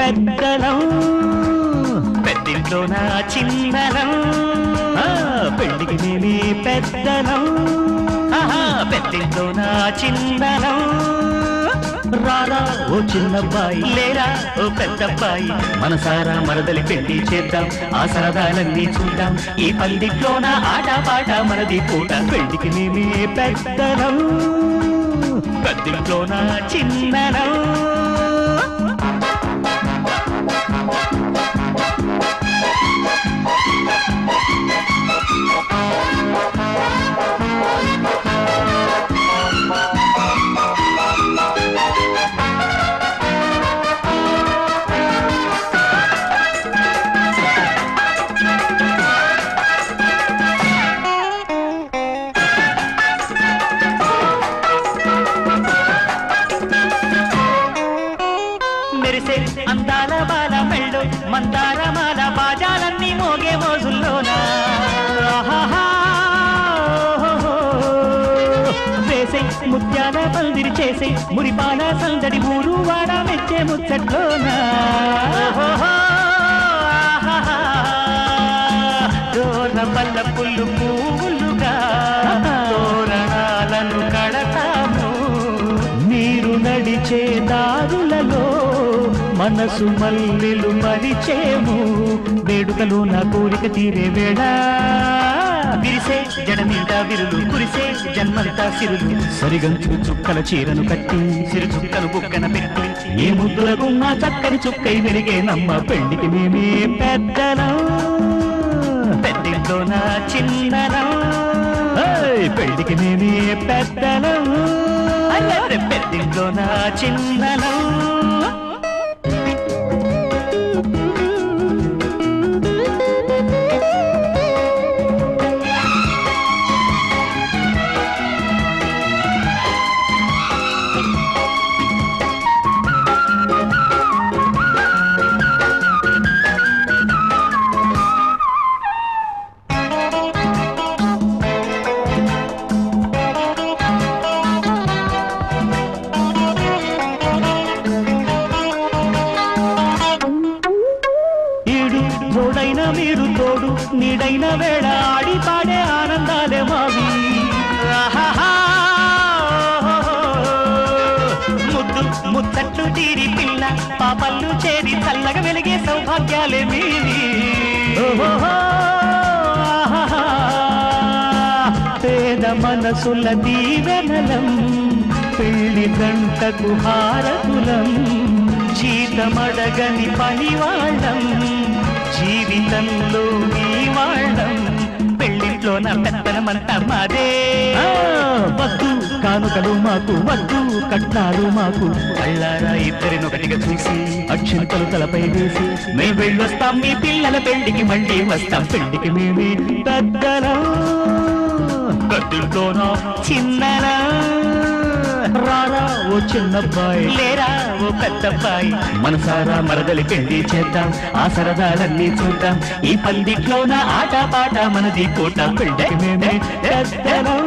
పెద్దలం పెద్దింట్లోన చిన్నలం పెళ్లికి మేమే పెద్దలం పెద్దింట్లోన చిన్నలం రారా ఓ చిన్నబ్బాయి లేరా ఓ పెద్దబ్బాయి మనసారా మరదలి పెళ్లి చేద్దాం ఆ సరదాలన్నీ చూద్దాం ఈ పందిట్లోన ఆట పాట మనది పూట పెళ్లికి మేమే పెద్దలం పెద్దింట్లోన చిన్నలం అందాల బాల మెళ్ళు మందారమాల బాజాలన్నీ మోగే మోజుల్లోనా వేసే ముత్యాల పందిరి చేసే మురిపాల సందడి ఊరు వాడ మెచ్చే ముచ్చట్లోనా దూర వల్ల పుల్లు పువ్వులుగా తోరణాలను కడతాము నీరు నడిచే దారులలో మనసు మల్లెలు పరిచేము వేడుకలో నా కోరిక తీరే వేళ విరిసే జడ మీద విరులు కురిసే జన్మంతా సిరులు సరిగంచు చుక్కల చీరను కట్టి సిరు చుక్కలు బుక్కన పెట్టి ఏ ముద్దులకు నా చక్కని చుక్కై వెలిగే నమ్మ పెళ్లికి మేమే పెద్దలం పెద్దింట్లో నా చిన్నలం పెళ్లికి మేమే పెద్దలం పెద్దింట్లో నా చిన్నలం తోడైన మీరు తోడు నీడైన వేళ ఆడి పాడే ఆనందాలే మావి ముద్దు ముచ్చట్లు తీరి పిల్ల పాపళ్ళు చేరి చల్లగా వెలిగే సౌభాగ్యాలే మీవి పేద మనసుల దీవెనలం పెళ్లి గంటకు హారతులం జీతమడగని పనివాళ్ళం జీవితంలో ఈ వాళ్ళం పెళ్లింట్లో నా పెత్తనమంతా మాదే వద్దు కానుకలు మాకు వద్దు కట్నాలు మాకు కళ్ళారా ఇద్దరినొకటిగా చూసి అక్షింతలు తలపై వేసి మేము వెళ్ళొస్తాం మీ పిల్లల పెళ్లికి మళ్ళీ వస్తాం పెళ్లికి మేమే పెద్దలం పెద్దింట్లోనో చిన్నలా రారా ఓ చిన్నబ్బాయి లేరా ఓ పెద్దబ్బాయి మనసారా మరదలి పెళ్లి చేద్దాం ఆ సరదాలన్నీ చూద్దాం ఈ పందిట్లోన ఆట పాట మనది పూట పెళ్లికి మేమే పెద్దలం